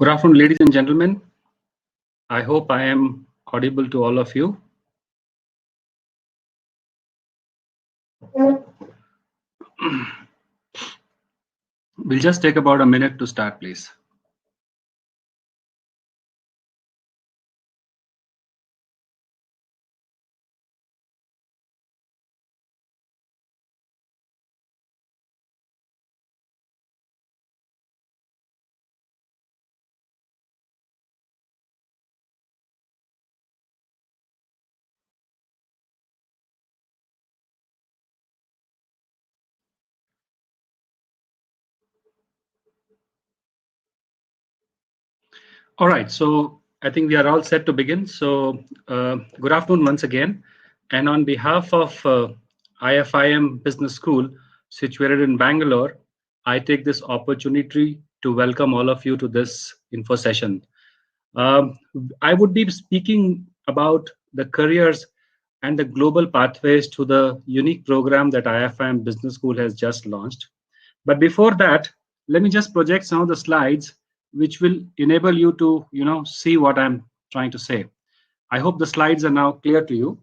Good afternoon, ladies and gentlemen. I hope I am audible to all of you. We'll just take about a minute to start, please. All right, so I think we are all set to begin. So good afternoon once again. And on behalf of IFIM Business School, situated in Bangalore, I take this opportunity to welcome all of you to this info session. Um, I would be speaking about the careers and the global pathways to the unique program that IFIM Business School has just launched. But before that, let me just project some of the slides which will enable you to, see what I'm trying to say. I hope the slides are now clear to you.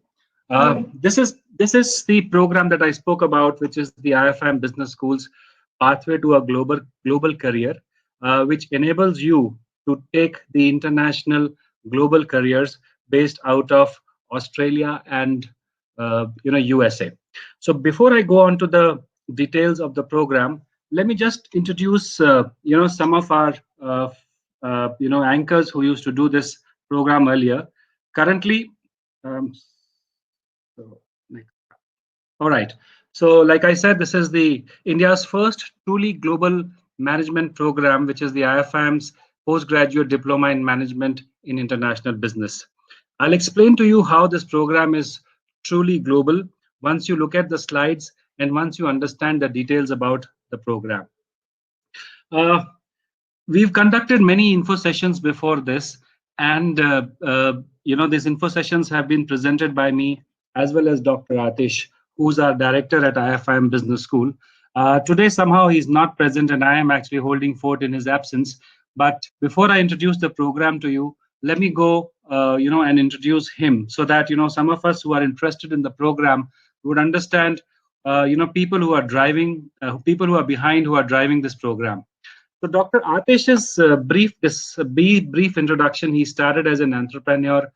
This is the program that I spoke about, which is the IFIM Business School's pathway to a global career, which enables you to take the international global careers based out of Australia and USA. So before I go on to the details of the program, let me just introduce some of our anchors who used to do this program earlier. Currently, um, so, next. All right. So, like I said, this is the India's first truly global management program, which is the IFIM's postgraduate diploma in management in international business. I'll explain to you how this program is truly global once you look at the slides and once you understand the details about the program. Uh, we've conducted many info sessions before this, and these info sessions have been presented by me as well as Dr. Atish, who's our director at IFIM Business School. Today, somehow he's not present, and I am actually holding fort in his absence. But before I introduce the program to you, let me go, and introduce him so that some of us who are interested in the program would understand, people who are driving, people who are behind, who are driving this program. So Dr. Atish's brief introduction. He started as an entrepreneur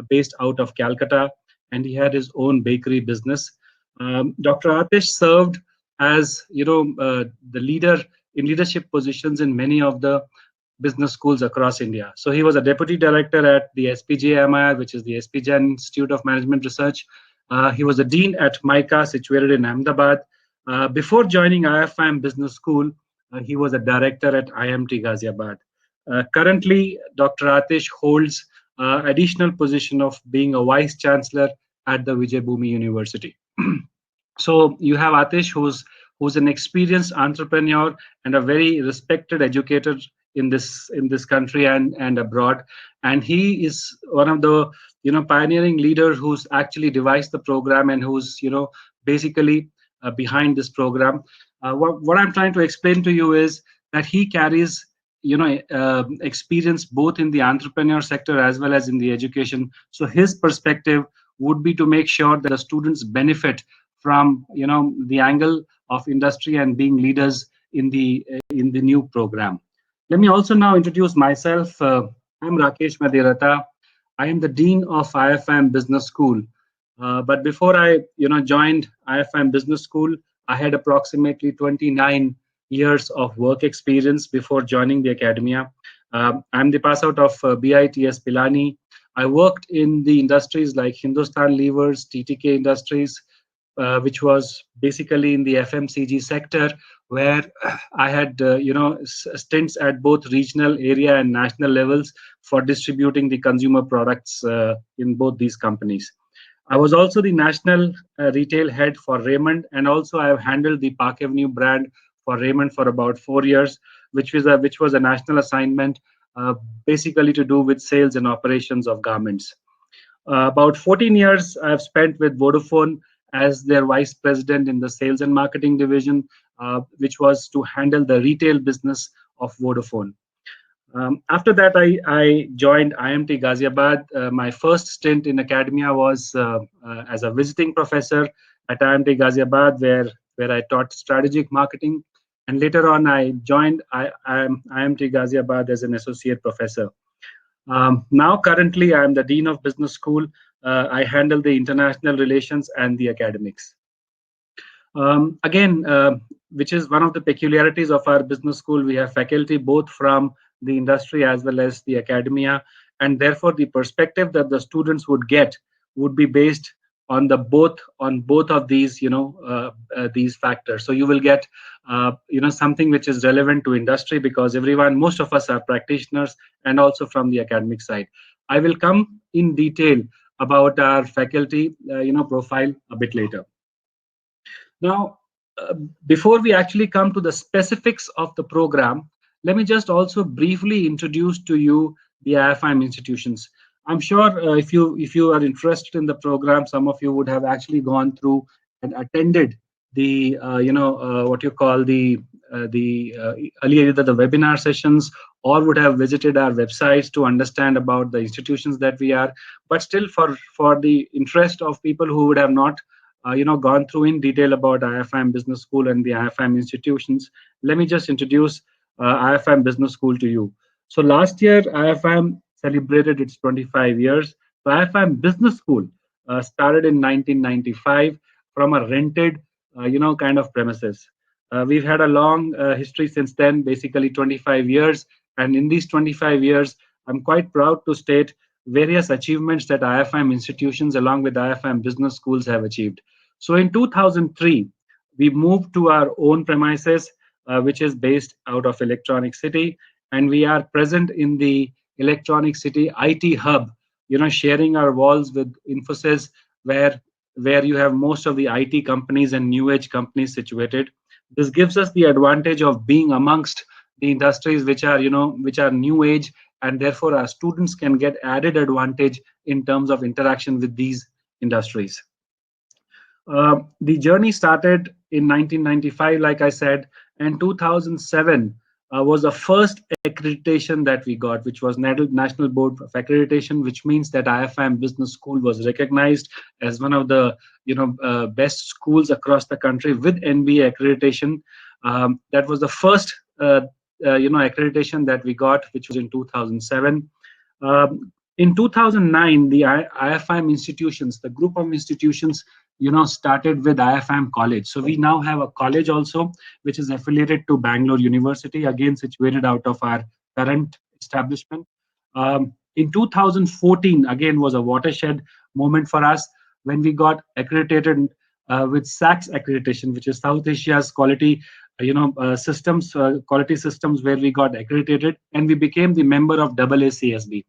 based out of Calcutta, and he had his own bakery business. Dr. Atish served as the leader in leadership positions in many of the business schools across India. So he was a deputy director at the SPJIMIR, which is the SPJAIN Institute of Management Research. He was a dean at MICA, situated in Ahmedabad. Before joining IFIM Business School, he was a director at IMT Ghaziabad. Currently, Dr. Atish holds additional position of being a vice chancellor at the Vijay Bhumi University. So you have Atish, who's an experienced entrepreneur and a very respected educator in this country and abroad, and he is one of the pioneering leaders who's actually devised the program and who's basically behind this program. What I'm trying to explain to you is that he carries experience both in the entrepreneur sector as well as in the education. So his perspective would be to make sure that the students benefit from the angle of industry and being leaders in the new program. Let me also now introduce myself. I'm Rakesh Madirata. I am the dean of IFIM Business School. But before I joined IFIM Business School, I had approximately 29 years of work experience before joining the academia. I'm the pass out of BITS Pilani. I worked in the industries like Hindustan Levers, TTK Industries, which was basically in the FMCG sector, where I had stints at both regional, area, and national levels for distributing the consumer products in both these companies. I was also the national retail head for Raymond, and also I have handled the Park Avenue brand for Raymond for about 4 years, which was a national assignment, basically to do with sales and operations of garments. About 14 years I have spent with Vodafone as their vice president in the sales and marketing division, which was to handle the retail business of Vodafone. After that, I joined IMT Ghaziabad. My first stint in academia was as a visiting professor at IMT Ghaziabad, where I taught strategic marketing. And later on, I joined IMT Ghaziabad as an associate professor. Now, currently, I am the Dean of Business School. I handle the international relations and the academics. Again, which is one of the peculiarities of our business school, we have faculty both from the industry as well as the academia, and therefore the perspective that the students would get would be based on both of these, these factors. So you will get something which is relevant to industry, because most of us are practitioners, and also from the academic side. I will come in detail about our faculty profile a bit later. Now, before we actually come to the specifics of the program, let me just also briefly introduce to you the IFIM institutions. I'm sure if you are interested in the program, some of you would have actually gone through and attended the what you call the earlier, either the webinar sessions, or would have visited our websites to understand about the institutions that we are. But still, for the interest of people who would have not gone through in detail about IFIM Business School and the IFIM institutions, let me just introduce IFIM Business School to you. So last year, IFIM celebrated its 25 years. So IFIM Business School started in 1995 from a rented, kind of premises. We've had a long history since then, basically 25 years. And in these 25 years, I'm quite proud to state various achievements that IFIM institutions along with IFIM business schools have achieved. So in 2003, we moved to our own premises, which is based out of Electronic City, and we are present in the Electronic City IT hub, sharing our walls with Infosys, where you have most of the IT companies and new age companies situated. This gives us the advantage of being amongst the industries which are new age, and therefore our students can get added advantage in terms of interaction with these industries. The journey started in 1995, like I said, and 2007 was the first accreditation that we got, which was National Board of Accreditation, which means that IFIM Business School was recognized as one of the best schools across the country with NBA accreditation. That was the first accreditation that we got, which was in 2007. In 2009, the IFIM institutions, the group of institutions, started with IFIM College. So we now have a college also, which is affiliated to Bangalore University, again situated out of our current establishment. In 2014, again, was a watershed moment for us when we got accredited with SACS accreditation, which is South Asia's quality quality systems, where we got accredited, and we became the member of AACSB.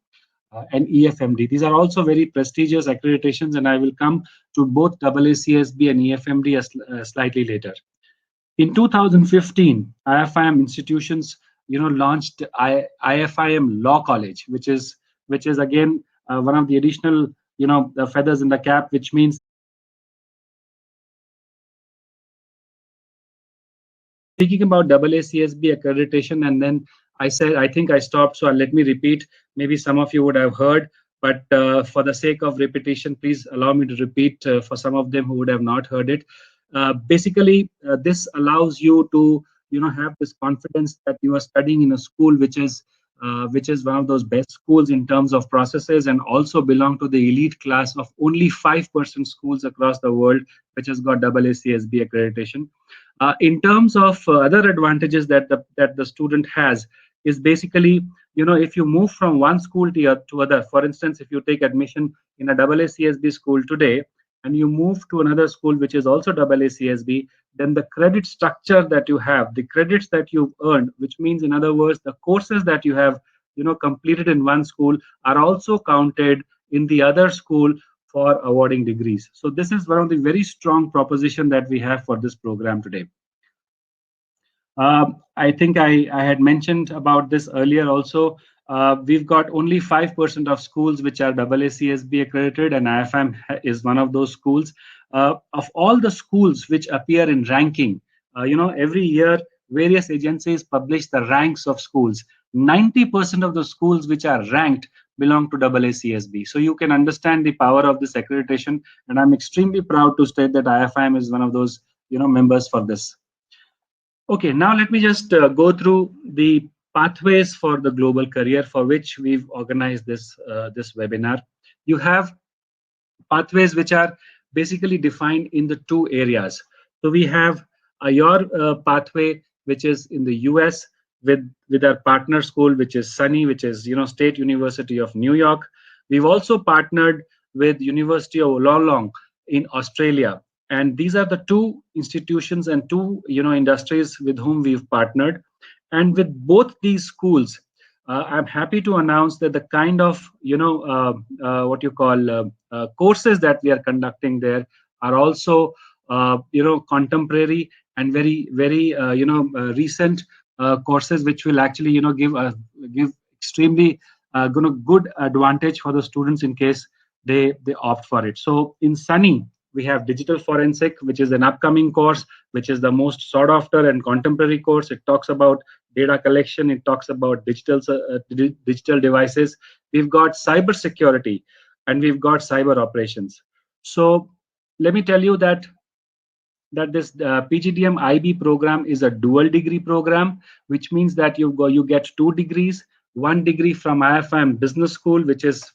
And EFMD. These are also very prestigious accreditations, and I will come to both AACSB and EFMD slightly later. In 2015, IFIM institutions, launched IFIM Law College, which is again one of the additional, feathers in the cap, which means speaking about AACSB accreditation, and then I think I stopped, so let me repeat. Maybe some of you would have heard, but for the sake of repetition, please allow me to repeat for some of them who would have not heard it. Basically, this allows you to, have this confidence that you are studying in a school which is one of those best schools in terms of processes, and also belong to the elite class of only 5% schools across the world which has got AACSB accreditation. In terms of other advantages that the student has, is basically, if you move from one school to other. For instance, if you take admission in a AACSB school today, and you move to another school which is also AACSB, then the credit structure that you have, the credits that you've earned, which means, in other words, the courses that you have completed in one school are also counted in the other school for awarding degrees. So this is one of the very strong proposition that we have for this program today. I think I had mentioned about this earlier also. We've got only 5% of schools which are AACSB accredited, and IFIM is one of those schools. Of all the schools which appear in ranking, every year various agencies publish the ranks of schools. 90% of the schools which are ranked belong to AACSB. So you can understand the power of this accreditation, and I'm extremely proud to state that IFIM is one of those members for this. Okay, now let me just go through the pathways for the global career for which we've organized this webinar. You have pathways which are basically defined in the two areas. So we have your pathway, which is in the US with our partner school, which is SUNY, which is State University of New York. We've also partnered with University of Wollongong in Australia, and these are the two institutions and two industries with whom we've partnered. And with both these schools, I'm happy to announce that the kind of what you call courses that we are conducting there are also contemporary and very recent courses, which will actually give extremely good advantage for the students in case they opt for it. So in SUNY, we have digital forensic, which is an upcoming course, which is the most sought after and contemporary course. It talks about data collection. It talks about digital devices. We've got cyber security, and we've got cyber operations. So let me tell you that this PGDM IB program is a dual degree program, which means that you get 2 degrees. 1 degree from IFIM Business School, which is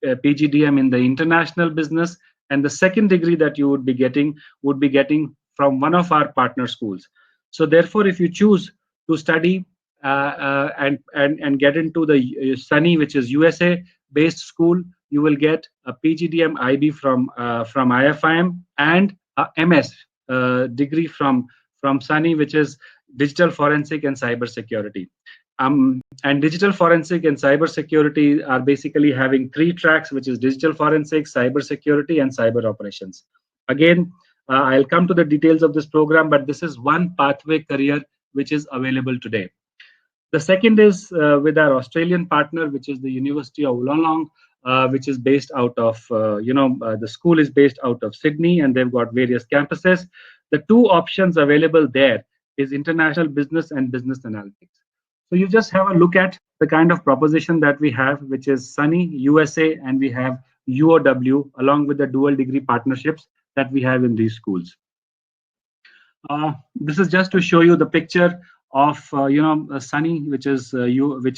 PGDM in the international business, and the second degree that you would be getting from one of our partner schools. So therefore, if you choose to study and get into the SUNY, which is USA based school, you will get a PGDM IB from IFIM and a MS degree from SUNY, which is digital forensic and cyber security. And digital forensic and cyber security are basically having 3 tracks, which is digital forensic, cyber security, and cyber operations. Again, I'll come to the details of this program, but this is one pathway career which is available today. The second is with our Australian partner, which is the University of Wollongong, which is based out of, the school is based out of Sydney, and they've got various campuses. The 2 options available there is international business and business analytics. So you just have a look at the kind of proposition that we have, which is SUNY, USA, and we have UOW, along with the dual degree partnerships that we have in these schools. This is just to show you the picture of SUNY, which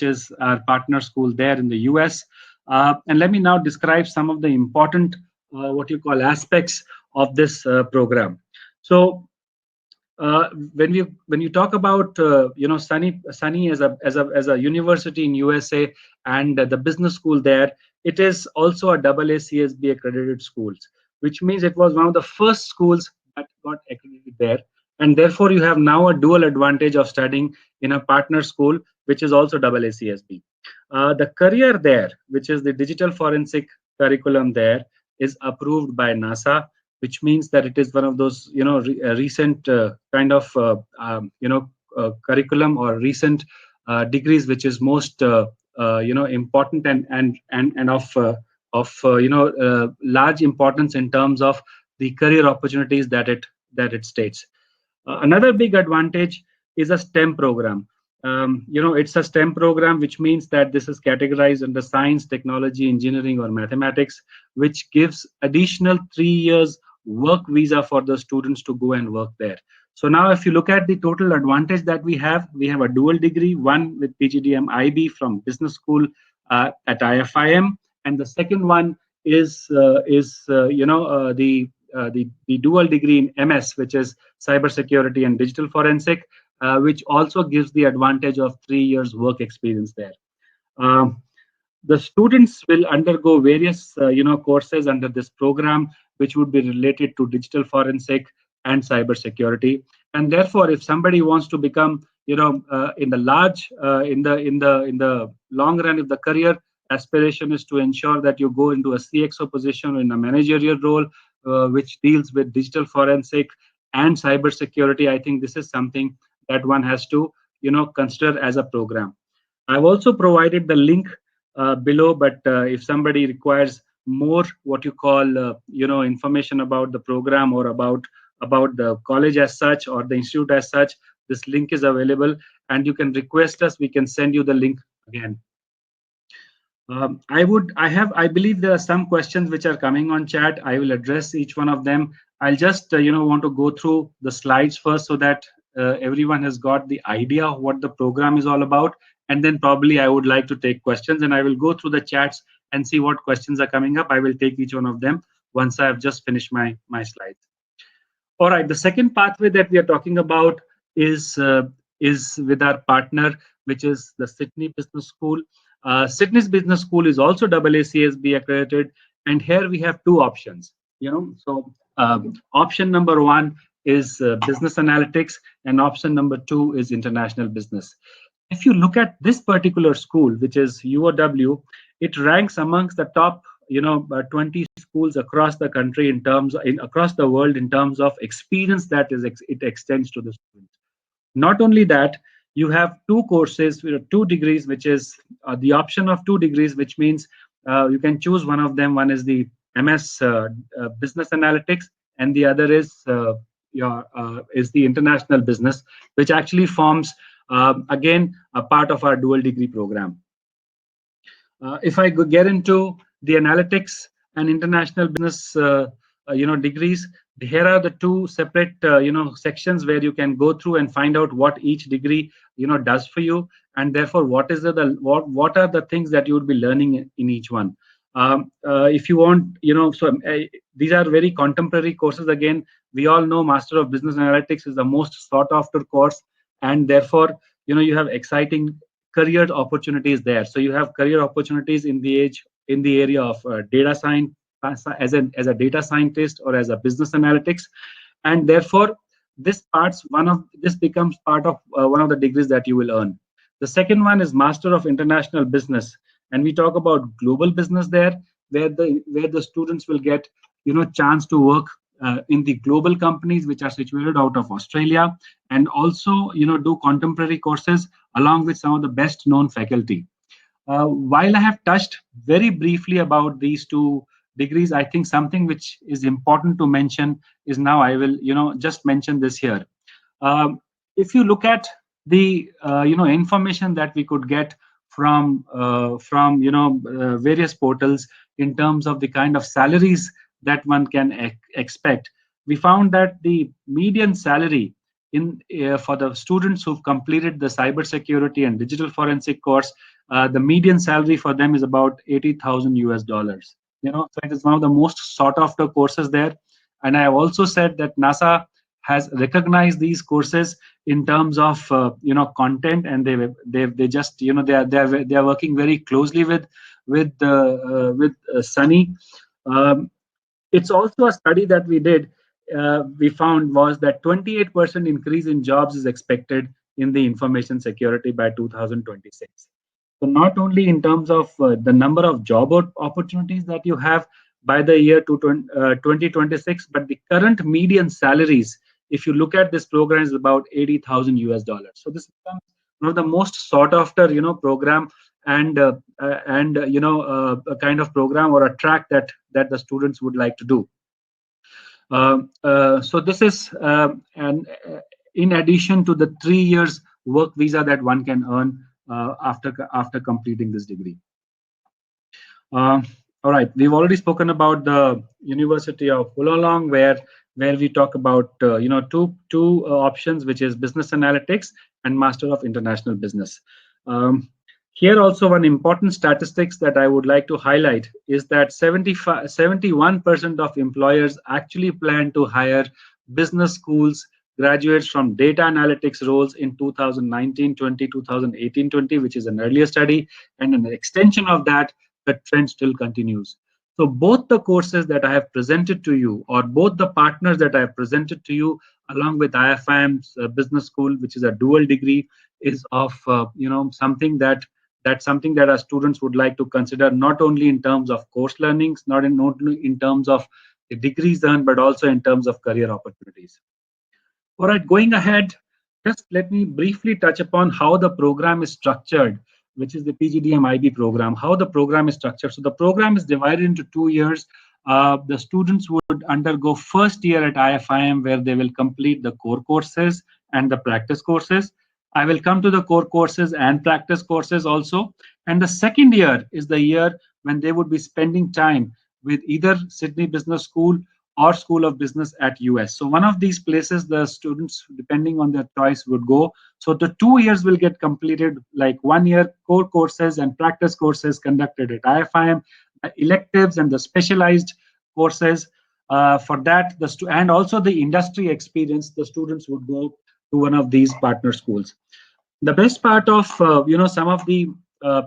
is our partner school there in the US. And let me now describe some of the important what you call aspects of this program. So when you talk about SUNY as a university in USA and the business school there, it is also a AACSB accredited schools, which means it was one of the first schools that got accredited there, and therefore you have now a dual advantage of studying in a partner school, which is also AACSB. The career there, which is the digital forensic curriculum there, is approved by NASA, which means that it is one of those recent kind of curriculum or recent degrees which is most important and of large importance in terms of the career opportunities that it states. Another big advantage is a STEM program. It's a STEM program, which means that this is categorized under science, technology, engineering, or mathematics, which gives additional 3 years work visa for the students to go and work there. So now if you look at the total advantage that we have a dual degree, one with PGDM IB from business school at IFIM, and the second one is the dual degree in MS, which is cybersecurity and digital forensic, which also gives the advantage of 3 years work experience there. The students will undergo various courses under this program, which would be related to digital forensic and cyber security. And therefore, if somebody wants to become in the long run, if the career aspiration is to ensure that you go into a CXO position or in a managerial role which deals with digital forensic and cyber security, I think this is something that one has to consider as a program. I've also provided the link below, but if somebody requires more what you call information about the program or about the college as such or the institute as such, this link is available, and you can request us. We can send you the link again. I believe there are some questions which are coming on chat. I will address each one of them. I'll just, want to go through the slides first so that everyone has got the idea of what the program is all about. And then probably I would like to take questions, and I will go through the chats and see what questions are coming up. I will take each one of them once I have just finished my slides. All right, the second pathway that we are talking about is with our partner, which is the Sydney Business School. Sydney's Business School is also AACSB accredited, and here we have two options. Option number one is business analytics, and option number two is international business. If you look at this particular school, which is UOW, it ranks amongst the top 20 schools across the country across the world in terms of experience that it extends to the students. Not only that, you have two courses, 2 degrees, which is the option of 2 degrees, which means you can choose one of them. One is the MS Business Analytics, and the other is the International Business, which actually forms again a part of our dual degree program. If I get into the analytics and international business degrees, here are the two separate sections where you can go through and find out what each degree does for you, and therefore what are the things that you would be learning in each one. If you want, these are very contemporary courses. Again, we all know Master of Business Analytics is the most sought after course, and therefore you have exciting career opportunities there. So you have career opportunities in the area of data science, as a data scientist or as a business analytics, and therefore this becomes part of one of the degrees that you will earn. The second one is Master of International Business, and we talk about global business there, where the students will get chance to work in the global companies which are situated out of Australia, and also do contemporary courses along with some of the best known faculty. While I have touched very briefly about these two degrees, I think something which is important to mention is, now I will just mention this here. If you look at the information that we could get from various portals in terms of the kind of salaries that one can expect, we found that the median salary for the students who've completed the cybersecurity and digital forensic course, the median salary for them is about $80,000. So it is one of the most sought after courses there. And I have also said that NASA has recognized these courses in terms of content, and they just they are working very closely with Sunny. It's also a study that we did. We found was that 28% increase in jobs is expected in the information security by 2026. So not only in terms of the number of job opportunities that you have by the year 2026, but the current median salaries, if you look at this program, is about $80,000. So this becomes one of the most sought after program, and a kind of program or a track that the students would like to do. So this is in addition to the 3 years work visa that one can earn after completing this degree. All right, we've already spoken about the University of Wollongong, where we talk about two options, which is business analytics and Master of International Business. Here also, one important statistics that I would like to highlight is that 71% of employers actually plan to hire business schools graduates from data analytics roles in 2019-20, 2018-20, which is an earlier study, and an extension of that, the trend still continues. So both the courses that I have presented to you, or both the partners that I have presented to you, along with IFIM's business school, which is a dual degree, is of something that our students would like to consider, not only in terms of course learnings, not only in terms of the degrees earned, but also in terms of career opportunities. All right, going ahead, just let me briefly touch upon how the program is structured, which is the PGDM IB program, how the program is structured. So the program is divided into 2 years. The students would undergo first year at IFIM, where they will complete the core courses and the practice courses. I will come to the core courses and practice courses also. And the second year is the year when they would be spending time with either Sydney Business School or School of Business at US. So one of these places the students, depending on their choice, would go. So the 2 years will get completed, like 1 year core courses and practice courses conducted at IFIM, the electives and the specialized courses. For that, and also the industry experience, the students would go to one of these partner schools. The best part of some of the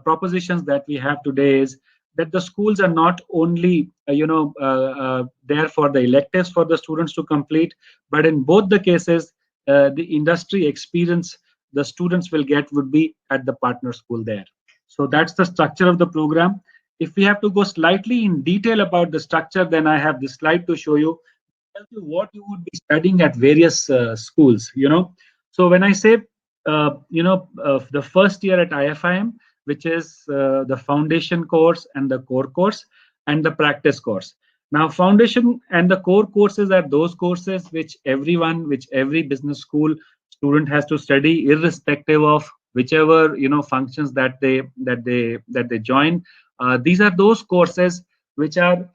propositions that we have today is that the schools are not only there for the electives for the students to complete, but in both the cases, the industry experience the students will get would be at the partner school there. So that's the structure of the program. If we have to go slightly in detail about the structure, then I have this slide to show you, tell you what you would be studying at various schools. So when I say the first year at IFIM, which is the foundation course and the core course and the practice course. Now, foundation and the core courses are those courses which every business school student has to study, irrespective of whichever functions that they join. These are those courses which are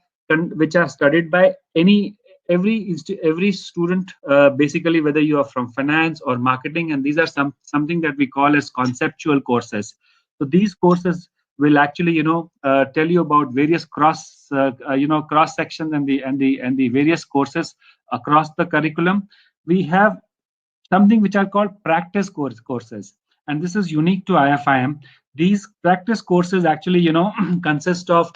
studied by every student, basically, whether you are from finance or marketing, and these are something that we call as conceptual courses. So these courses will actually tell you about various cross sections and the various courses across the curriculum. We have something which are called practice courses, and this is unique to IFIM. These practice courses actually consist of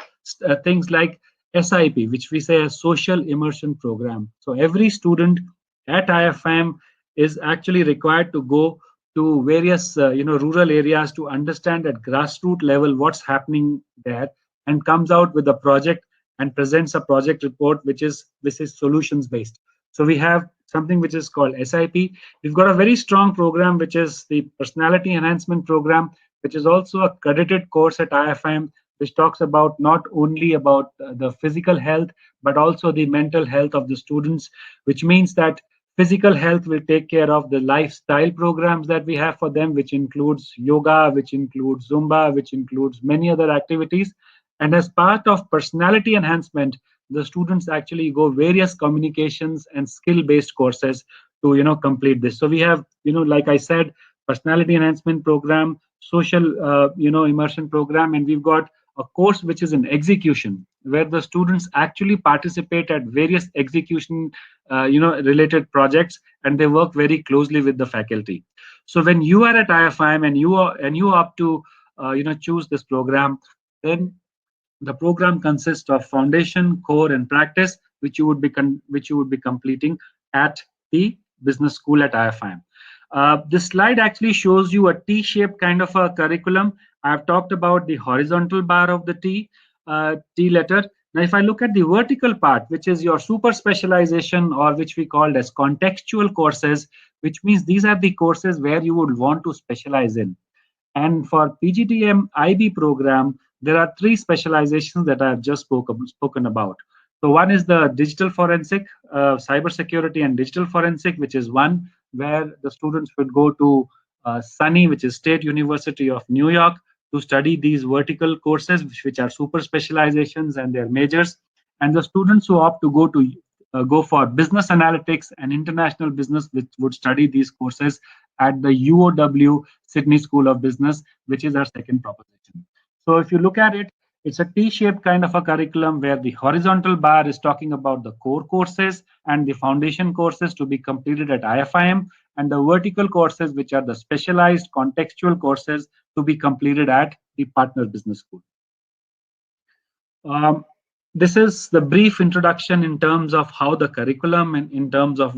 things like SIP, which we say a social immersion program. So every student at IFIM is actually required to go to various rural areas to understand at grassroots level what's happening there, and comes out with a project and presents a project report which is solutions based. So we have something which is called SIP. We've got a very strong program which is the personality enhancement program, which is also a credited course at IFIM, which talks about not only about the physical health but also the mental health of the students, which means that physical health will take care of the lifestyle programs that we have for them, which includes yoga, which includes Zumba, which includes many other activities. And as part of personality enhancement, the students actually go various communications and skill based courses to complete this. So we have, like I said, personality enhancement program, social immersion program, and we've got a course which is in execution, where the students actually participate at various execution related projects, and they work very closely with the faculty. So when you are at IFIM and you opt to choose this program, then the program consists of foundation, core, and practice, which you would be completing at the business school at IFIM. This slide actually shows you a T-shaped kind of a curriculum. I've talked about the horizontal bar of the T letter. Now, if I look at the vertical part, which is your super specialization, or which we called as contextual courses, which means these are the courses where you would want to specialize in. And for PGDM IB program, there are three specializations that I have just spoken about. So one is the digital forensic, cybersecurity and digital forensic, which is one where the students would go to SUNY, which is State University of New York, to study these vertical courses, which are super specializations and their majors. And the students who opt to go for business analytics and international business, which would study these courses at the UOW Sydney School of Business, which is our second proposition. So if you look at it, it's a T-shaped kind of a curriculum where the horizontal bar is talking about the core courses and the foundation courses to be completed at IFIM, and the vertical courses, which are the specialized contextual courses, to be completed at the partner business school. This is the brief introduction in terms of how the curriculum and in terms of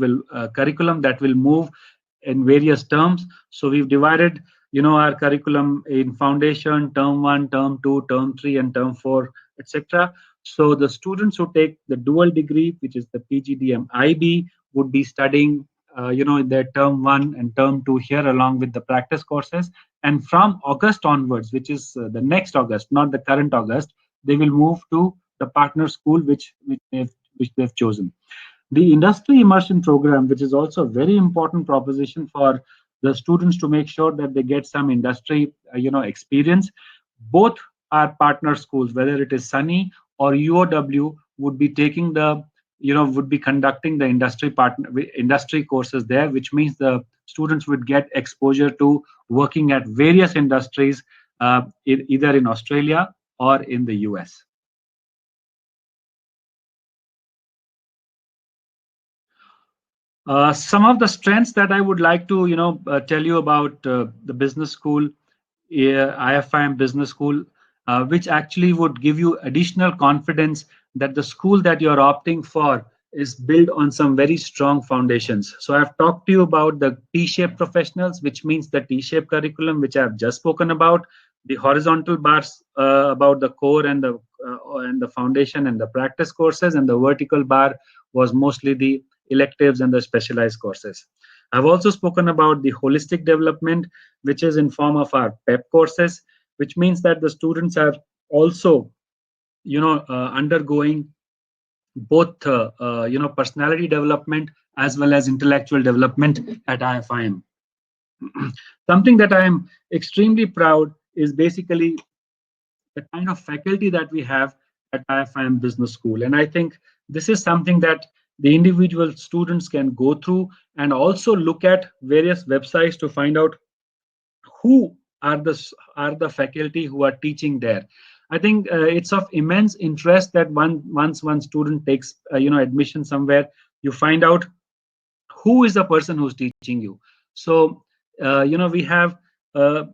curriculum that will move in various terms. So we've divided our curriculum in foundation, term 1, term 2, term 3, and term 4, etc. So the students who take the dual degree, which is the PGDM IB, would be studying in their term 1 and term 2 here, along with the practice courses. And from August onwards, which is the next August, not the current August, they will move to the partner school which they've chosen. The industry immersion program, which is also a very important proposition for the students to make sure that they get some industry experience. Both our partner schools, whether it is Sunny or UOW, would be taking the would be conducting the industry courses there, which means the students would get exposure to working at various industries, either in Australia or in the US. Some of the strengths that I would like to tell you about the business school, IFIM Business School, which actually would give you additional confidence that the school that you're opting for is built on some very strong foundations. So I've talked to you about the T-shaped professionals, which means the T-shaped curriculum, which I've just spoken about, the horizontal bars about the core and the foundation and the practice courses, and the vertical bar was mostly the electives and the specialized courses. I've also spoken about the holistic development, which is in form of our PEP courses, which means that the students are also undergoing both personality development as well as intellectual development at IFIM. Something that I am extremely proud is basically the kind of faculty that we have at IFIM Business School. And I think this is something that the individual students can go through and also look at various websites to find out who are the faculty who are teaching there. I think it's of immense interest that once one student takes admission somewhere, you find out who is the person who's teaching you. So we have a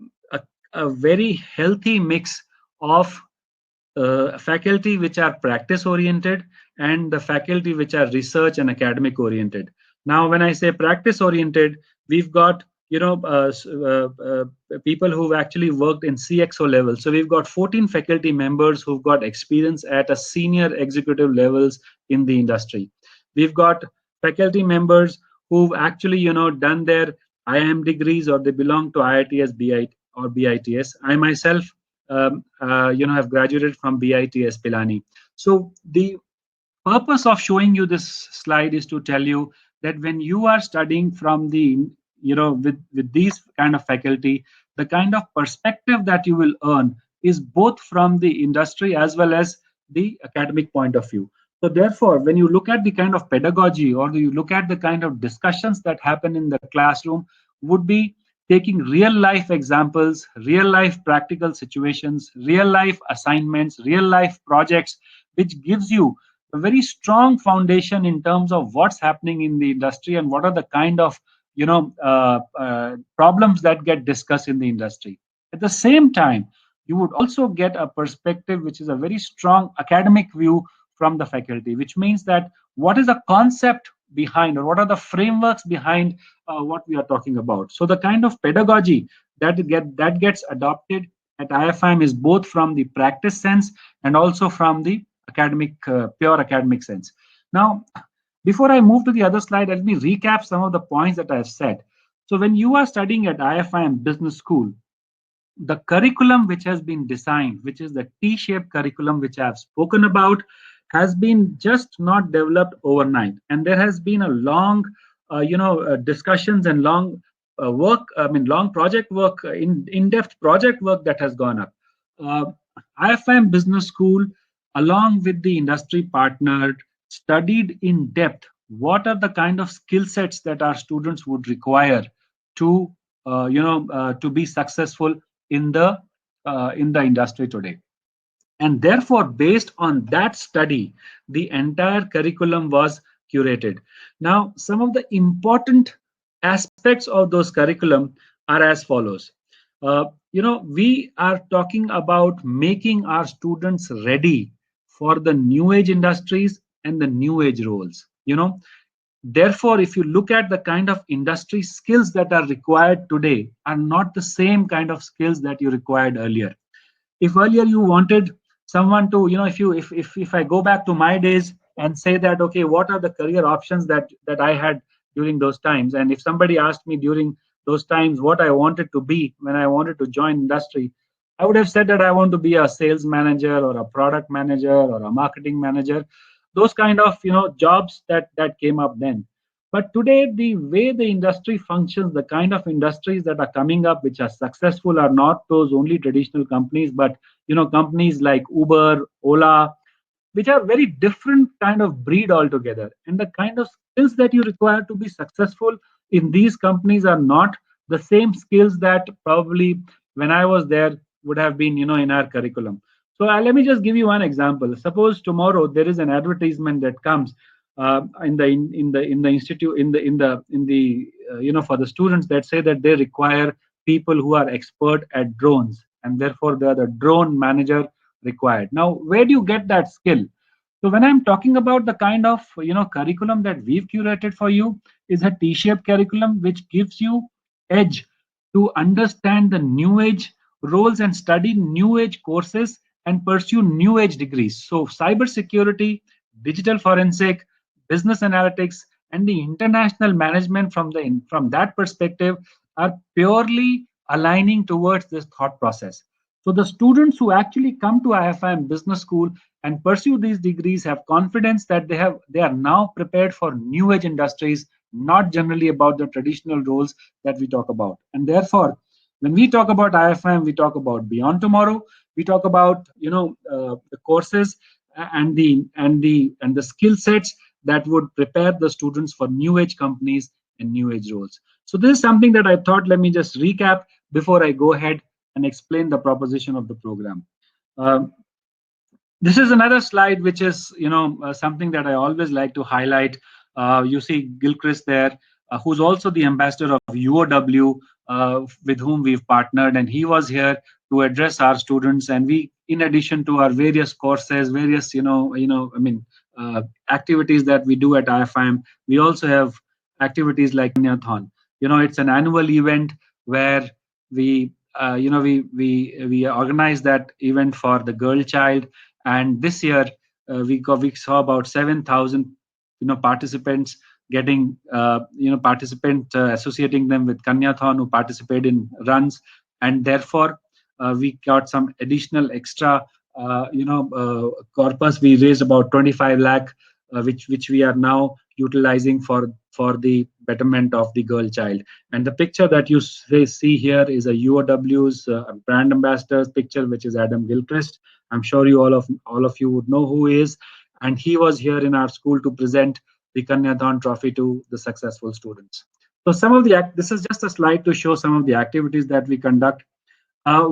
very healthy mix of faculty which are practice oriented and the faculty which are research and academic oriented. Now, when I say practice oriented, we've got people who've actually worked in CXO level. So we've got 14 faculty members who've got experience at a senior executive levels in the industry. We've got faculty members who've actually done their IIM degrees, or they belong to IITS, BIT or BITS. I myself have graduated from BITS Pilani. So the purpose of showing you this slide is to tell you that when you are studying from the with these kind of faculty, the kind of perspective that you will earn is both from the industry as well as the academic point of view. So therefore, when you look at the kind of pedagogy, or you look at the kind of discussions that happen in the classroom, would be taking real life examples, real life practical situations, real life assignments, real life projects, which gives you a very strong foundation in terms of what's happening in the industry and what are the kind of problems that get discussed in the industry. At the same time, you would also get a perspective which is a very strong academic view from the faculty, which means that what is the concept behind, or what are the frameworks behind what we are talking about. So the kind of pedagogy that gets adopted at IFIM is both from the practice sense and also from the academic pure academic sense. Now, before I move to the other slide, let me recap some of the points that I have said. So when you are studying at IFIM Business School, the curriculum which has been designed, which is the T-shaped curriculum which I have spoken about, has been just not developed overnight, and there has been a long discussions and long long project work, in-depth project work that has gone up. IFIM Business School, along with the industry partner, studied in depth what are the kind of skill sets that our students would require to to be successful in the industry today. And therefore, based on that study, the entire curriculum was curated. Now, some of the important aspects of those curriculum are as follows. We are talking about making our students ready for the new age industries and the new age roles. Therefore, if you look at the kind of industry skills that are required today, are not the same kind of skills that you required earlier. If earlier you wanted someone to, if I go back to my days and say that, okay, what are the career options that I had during those times, and if somebody asked me during those times what I wanted to be when I wanted to join industry, I would have said that I want to be a sales manager or a product manager or a marketing manager, those kind of jobs that came up then. But today, the way the industry functions, the kind of industries that are coming up, which are successful, are not those only traditional companies, but companies like Uber, Ola, which are very different kind of breed altogether. And the kind of skills that you require to be successful in these companies are not the same skills that probably when I was there would have been, in our curriculum. So let me just give you one example. Suppose tomorrow there is an advertisement that comes in the institute in the for the students that say that they require people who are expert at drones, and therefore they are the drone manager required. Now, where do you get that skill? So when I'm talking about the kind of curriculum that we've curated for you is a T-shaped curriculum which gives you edge to understand the new age roles and study new age courses and pursue new age degrees. So cybersecurity, digital forensic, business analytics, and the international management from that perspective are purely aligning towards this thought process. So the students who actually come to IFM Business School and pursue these degrees have confidence that they are now prepared for new age industries, not generally about the traditional roles that we talk about. And therefore, when we talk about IFM, we talk about beyond tomorrow. We talk about the courses and the skill sets that would prepare the students for new age companies and new age roles. So this is something that I thought, let me just recap before I go ahead and explain the proposition of the program. Um, this is another slide which is something that I always like to highlight. You see Gilchrist there, who's also the ambassador of UOW, with whom we've partnered, and he was here to address our students. And we, in addition to our various courses, various activities that we do at IFIM, we also have activities like Kanyathon. It's an annual event where we we organize that event for the girl child. And this year we saw about 7,000 participants getting participant associating them with Kanyathon, who participate in runs. And therefore we got some additional extra corpus. We raised about 25 lakh, which we are now utilizing for the betterment of the girl child. And the picture that you see here is a UOW's brand ambassador's picture, which is Adam Gilchrist. I'm sure all of you would know who he is, and he was here in our school to present the Kanyathon trophy to the successful students. So this is just a slide to show some of the activities that we conduct. So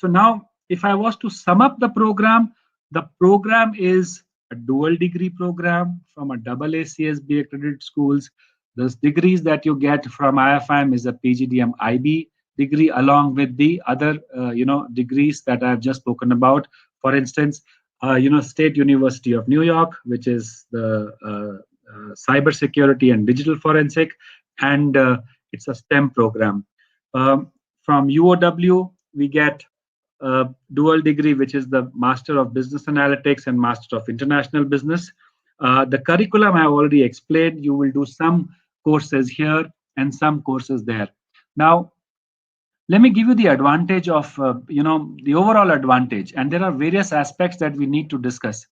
now if I was to sum up the program is a dual degree program from a AACSB accredited schools. The degrees that you get from IFM is a PGDM IB degree, along with the other degrees that I've just spoken about. For instance, State University of New York, which is the cybersecurity and digital forensic, and it's a STEM program. From UOW, we get a dual degree, which is the Master of Business Analytics and Master of International Business. The curriculum I have already explained. You will do some courses here and some courses there. Now, let me give you the advantage of the overall advantage, and there are various aspects that we need to discuss.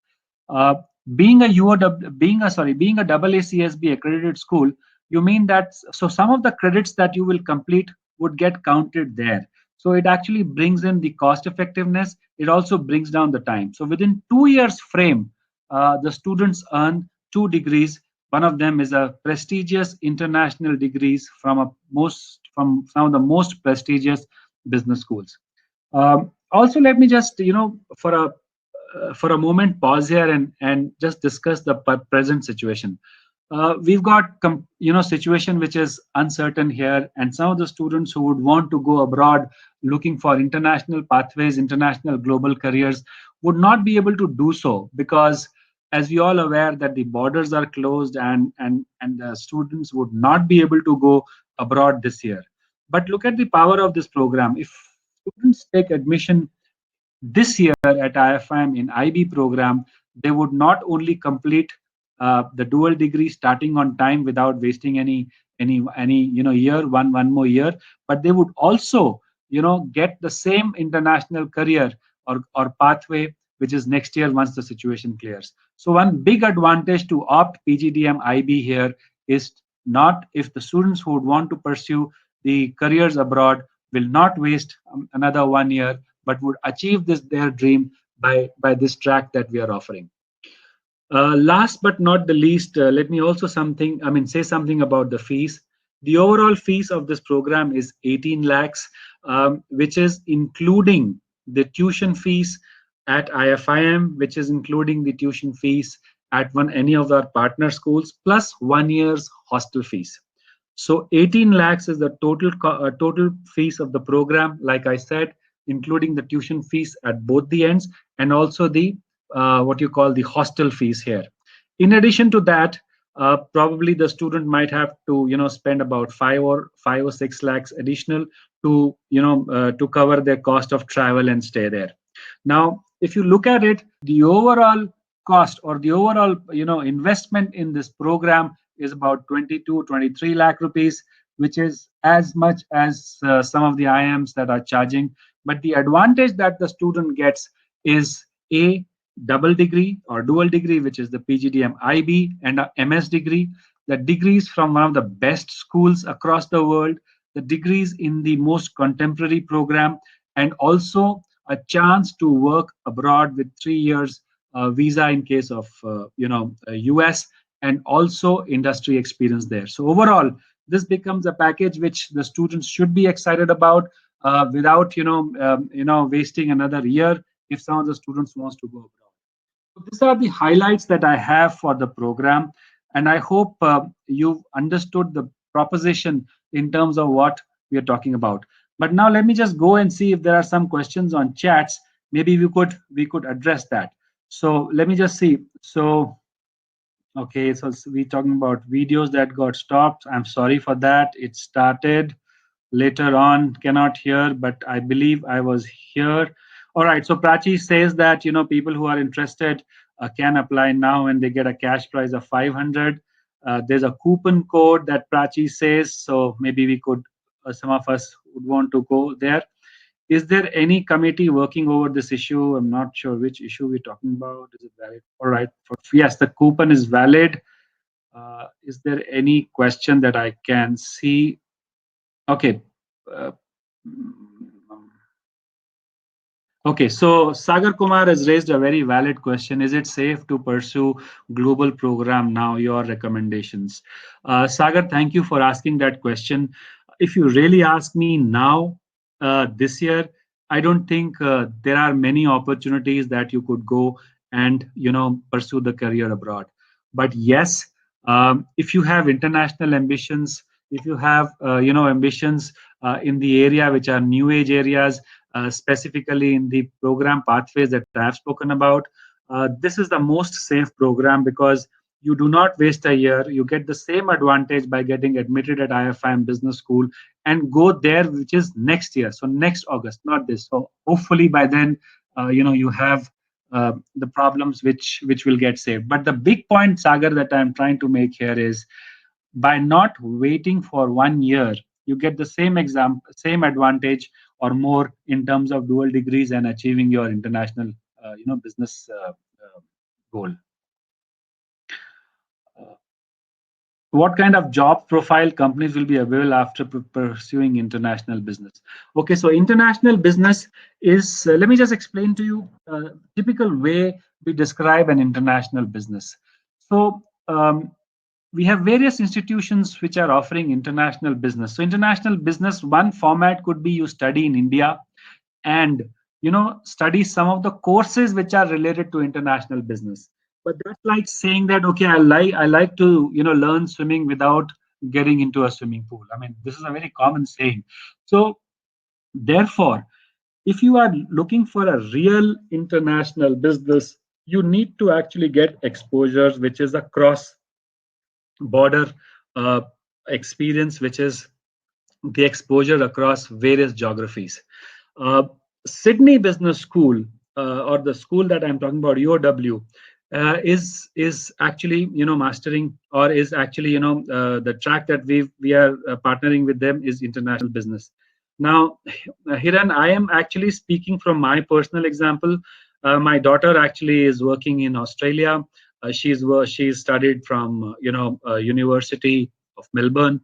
Uh, being a UOW, being a AACSB accredited school, you mean that so some of the credits that you will complete would get counted there. So it actually brings in the cost effectiveness. It also brings down the time. So within 2 years frame, the students earn 2 degrees. One of them is a prestigious international degrees from some of the most prestigious business schools. Also, let me just for a moment pause here and just discuss the present situation. We've got situation which is uncertain here, and some of the students who would want to go abroad looking for international pathways, international global careers, would not be able to do so because, as we all aware, that the borders are closed, and the students would not be able to go abroad this year. But look at the power of this program. If students take admission this year at IFM in IB program, they would not only complete the dual degree starting on time without wasting any year, one more year, but they would also get the same international career or pathway, which is next year once the situation clears. So one big advantage to opt PGDM IB here is not if the students who would want to pursue the careers abroad will not waste another 1 year, but would achieve this their dream by this track that we are offering. Last but not the least, let me also say something about the fees. The overall fees of this program is 18 lakhs, which is including the tuition fees at IFIM, which is including the tuition fees at any of our partner schools, plus 1 year's hostel fees. So 18 lakhs is the total fees of the program, like I said, including the tuition fees at both the ends, and also the what you call the hostel fees here. In addition to that, probably the student might have to spend about 5 or 6 lakhs additional to to cover their cost of travel and stay there. Now, if you look at it, the overall cost or the overall investment in this program is about 22-23 lakh rupees, which is as much as some of the IIMs that are charging. But the advantage that the student gets is a double degree or dual degree, which is the PGDM IB, and a MS degree. The degrees from one of the best schools across the world, the degrees in the most contemporary program, and also a chance to work abroad with 3 years visa in case of US, and also industry experience there. So overall, this becomes a package which the students should be excited about without wasting another year if some of the students wants to go abroad. So these are the highlights that I have for the program, and I hope you've understood the proposition in terms of what we are talking about. But now let me just go and see if there are some questions on chats. Maybe we could address that. So let me just see. So okay, so we're talking about videos that got stopped. I'm sorry for that. It started later on, cannot hear, but I believe I was here. All right, so Prachi says that people who are interested can apply now and they get a cash prize of 500. There's a coupon code that Prachi says, so maybe we could, some of us would want to go there. Is there any committee working over this issue? I'm not sure which issue we're talking about. Is it valid? All right, yes, the coupon is valid. Is there any question that I can see? Okay. Uh, okay, so Sagar Kumar has raised a very valid question. Is it safe to pursue global program now? Your recommendations. Sagar, thank you for asking that question. If you really ask me now, this year, I don't think there are many opportunities that you could go and pursue the career abroad. But yes, if you have international ambitions, if you have ambitions in the area which are new age areas, specifically in the program pathways that I have spoken about, this is the most safe program because you do not waste a year. You get the same advantage by getting admitted at IFIM Business School and go there, which is next year. So next August, not this. So hopefully by then, you have the problems which will get saved. But the big point, Sagar, that I'm trying to make here is by not waiting for 1 year, you get the same advantage or more in terms of dual degrees and achieving your international business goal. What kind of job profile companies will be available after pursuing international business? Okay, so international business is, let me just explain to you typical way we describe an international business. So we have various institutions which are offering international business. So international business, one format could be you study in India and study some of the courses which are related to international business. But that's like saying that, okay, I like to learn swimming without getting into a swimming pool. I mean, this is a very common saying. So therefore, if you are looking for a real international business, you need to actually get exposures which is a cross border experience, which is the exposure across various geographies. Uh, Sydney Business School, or the school that I'm talking about, UOW, is actually mastering, or is actually the track that we are partnering with them is international business. Now, Hiran, I am actually speaking from my personal example. My daughter actually is working in Australia. She's studied from University of Melbourne.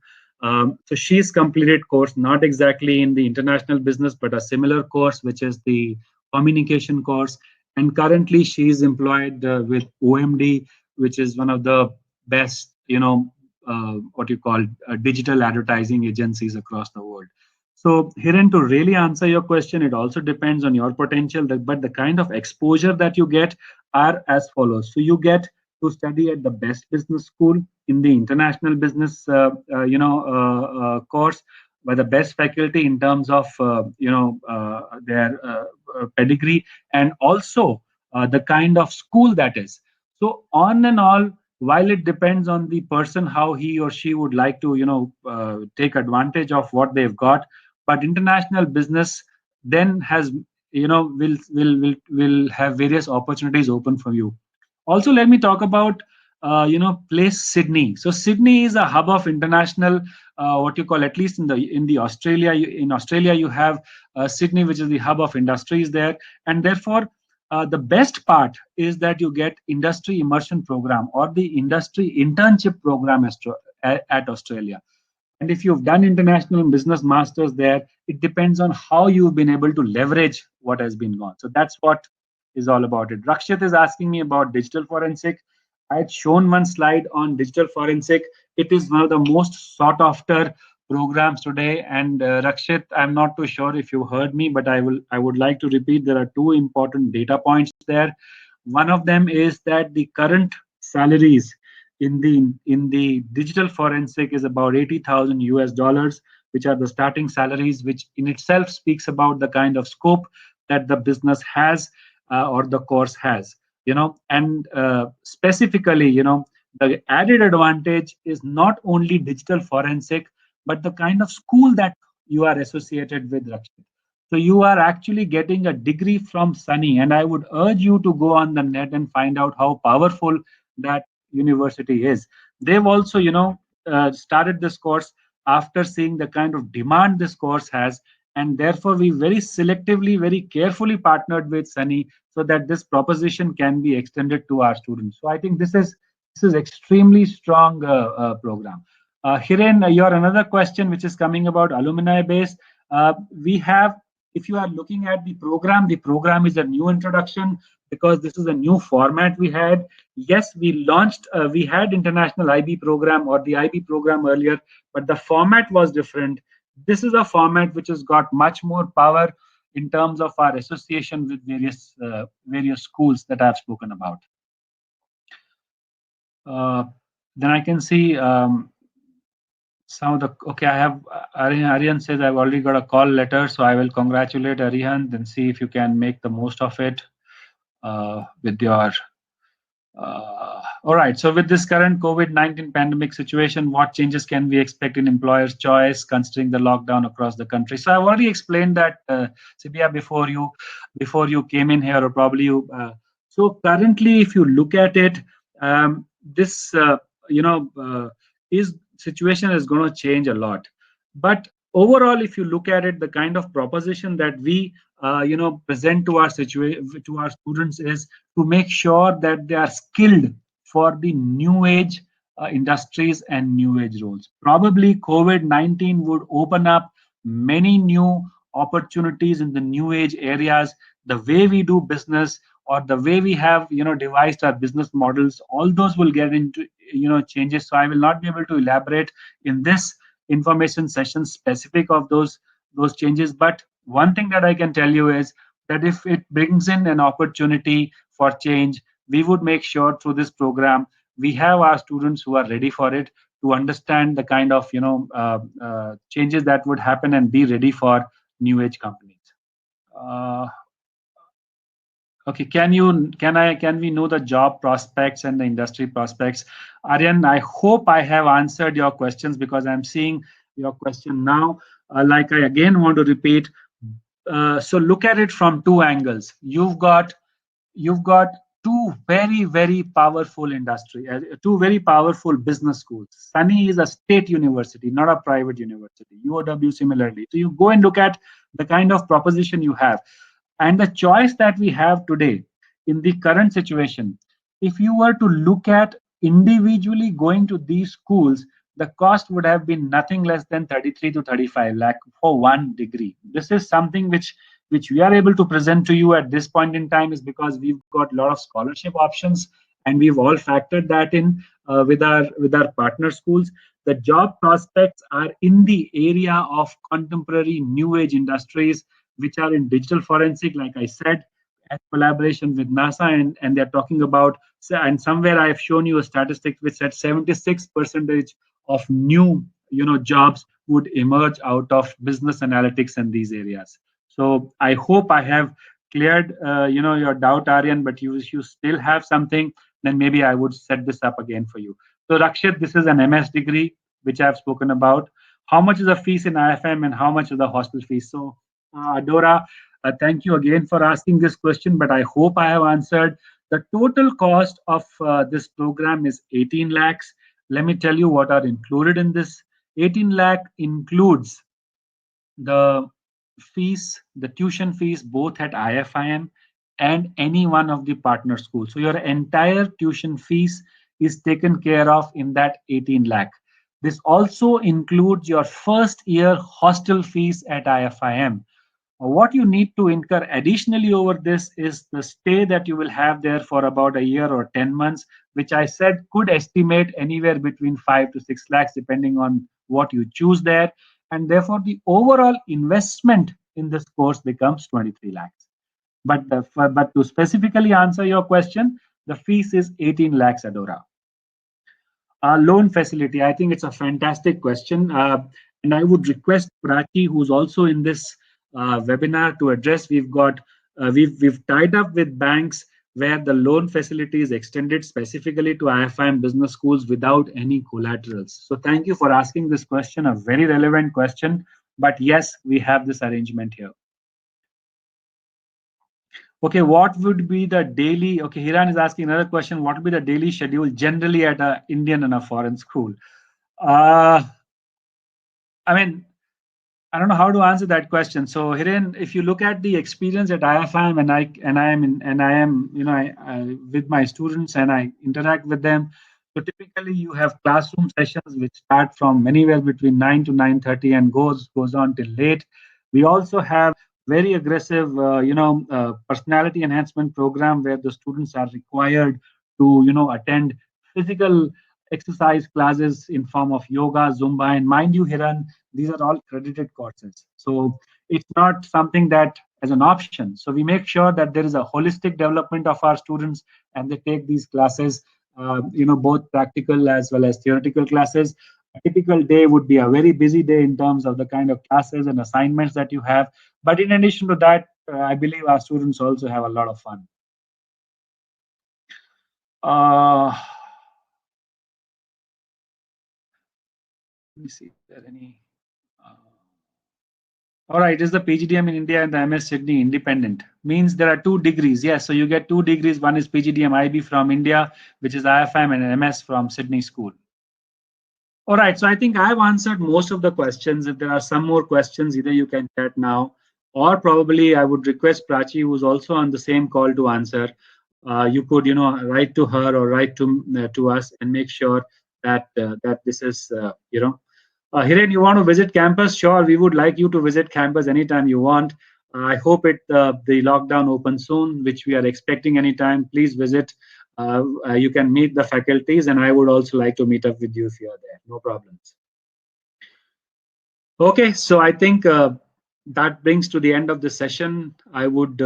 So she's completed course, not exactly in the international business, but a similar course, which is the communication course. And currently, she is employed with OMD, which is one of the best, what you call digital advertising agencies across the world. So, Hiren, to really answer your question, it also depends on your potential, but the kind of exposure that you get are as follows. So, you get to study at the best business school in the international business, course by the best faculty in terms of, their pedigree, and also the kind of school that is. So, on and all, while it depends on the person how he or she would like to take advantage of what they've got, but international business then has will have various opportunities open for you. Also, let me talk about place Sydney. So Sydney is a hub of international, what you call, at least in the Australia, in Australia you have Sydney, which is the hub of industries there. And therefore the best part is that you get industry immersion program or the industry internship program at Australia. And if you've done international business masters there, it depends on how you've been able to leverage what has been gone. So that's what is all about it. Rakshit is asking me about digital forensic. I had shown one slide on digital forensic. It is one of the most sought after programs today. And Rakshit, I'm not too sure if you heard me, but I would like to repeat. There are two important data points there. One of them is that the current salaries in the digital forensic is about 80,000 US dollars, which are the starting salaries, which in itself speaks about the kind of scope that the business has, or the course has. And specifically, the added advantage is not only digital forensic, but the kind of school that you are associated with, Rakshit. So you are actually getting a degree from Sunny, and I would urge you to go on the net and find out how powerful that university is. They've also, started this course after seeing the kind of demand this course has, and therefore we very selectively, very carefully partnered with Sunny so that this proposition can be extended to our students. So I think this is extremely strong program. Hiren, your another question which is coming about alumni base. We have, if you are looking at the program is a new introduction because this is a new format we had. Yes, we had international IB program or the IB program earlier, but the format was different. This is a format which has got much more power in terms of our association with various schools that I've spoken about. Then I can see some of the, okay, I have Aryan says I've already got a call letter, so I will congratulate Aryan, then see if you can make the most of it with your all right. So with this current COVID-19 pandemic situation, what changes can we expect in employers' choice considering the lockdown across the country? So I've already explained that, Sibia, before you came in here, or probably you. So currently, if you look at it, this is situation is going to change a lot. But overall, if you look at it, the kind of proposition that we present to our students is to make sure that they are skilled for the new age industries and new age roles. Probably COVID-19 would open up many new opportunities in the new age areas. The way we do business, or the way we have devised our business models, all those will get into changes. So I will not be able to elaborate in this information session specific of those changes. But one thing that I can tell you is that if it brings in an opportunity for change, we would make sure through this program we have our students who are ready for it, to understand the kind of changes that would happen and be ready for new age companies. Okay, can we know the job prospects and the industry prospects? Aryan, I hope I have answered your questions, because I'm seeing your question now. Like, I again want to repeat. So look at it from two angles. You've got two very, very powerful two very powerful business schools. Sunny is a state university, not a private university. UOW similarly. So you go and look at the kind of proposition you have. And the choice that we have today in the current situation, if you were to look at individually going to these schools, the cost would have been nothing less than 33 to 35 lakh for one degree. This is something which we are able to present to you at this point in time is because we've got a lot of scholarship options, and we've all factored that in with our partner schools. The job prospects are in the area of contemporary new age industries, which are in digital forensic, like I said, at collaboration with NASA, and they're talking about, and somewhere I've shown you a statistic which said 76% of new jobs would emerge out of business analytics in these areas. So I hope I have cleared your doubt, Aryan, but you still have something, then maybe I would set this up again for you. So Rakshit, this is an MS degree which I've spoken about. How much is the fees in IFM and how much is the hostel fees? So Adora, thank you again for asking this question, but I hope I have answered. The total cost of this program is 18 lakhs. Let me tell you what are included in this. 18 lakh includes the fees, the tuition fees, both at IFIM and any one of the partner schools. So your entire tuition fees is taken care of in that 18 lakh. This also includes your first year hostel fees at IFIM. What you need to incur additionally over this is the stay that you will have there for about a year or 10 months, which I said could estimate anywhere between 5 to 6 lakhs, depending on what you choose there. And therefore, the overall investment in this course becomes 23 lakhs. But to specifically answer your question, the fees is 18 lakhs, Adora. Loan facility, I think it's a fantastic question. And I would request Prachi, who's also in this webinar, to address. We've tied up with banks where the loan facility is extended specifically to IFIM business schools without any collaterals. So thank you for asking this question, a very relevant question. But yes, we have this arrangement here. Okay, what would be the daily? Okay, Hiran is asking another question. What would be the daily schedule generally at an Indian and a foreign school? I mean, I don't know how to answer that question. So, Hiren, if you look at the experience at IFIM, and I am with my students and I interact with them. So typically, you have classroom sessions which start from anywhere between 9 to 9:30 and goes on till late. We also have very aggressive, personality enhancement program where the students are required to, attend physical exercise classes in form of yoga, Zumba, and mind you, Hiran, these are all credited courses. So it's not something that as an option. So we make sure that there is a holistic development of our students and they take these classes, both practical as well as theoretical classes. A typical day would be a very busy day in terms of the kind of classes and assignments that you have. But in addition to that, I believe our students also have a lot of fun. Let me see if there are any. All right, is the PGDM in India and the MS Sydney independent? Means there are 2 degrees. Yes, so you get 2 degrees. One is PGDM IB from India, which is IFM, and MS from Sydney School. All right, so I think I've answered most of the questions. If there are some more questions, either you can chat now, or probably I would request Prachi, who's also on the same call, to answer. You could, write to her or write to us and make sure that that this is, Hiren, you want to visit campus? Sure, we would like you to visit campus anytime you want. I hope the lockdown opens soon, which we are expecting anytime. Please visit. You can meet the faculties, and I would also like to meet up with you if you are there. No problems. Okay, so I think that brings to the end of the session. I would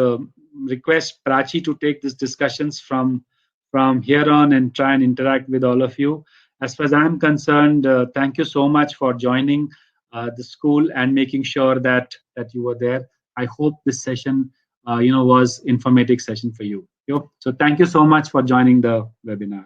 request Prachi to take these discussions from here on and try and interact with all of you. As far as I'm concerned, thank you so much for joining the school and making sure that you were there. I hope this session, was informative session for you. So thank you so much for joining the webinar.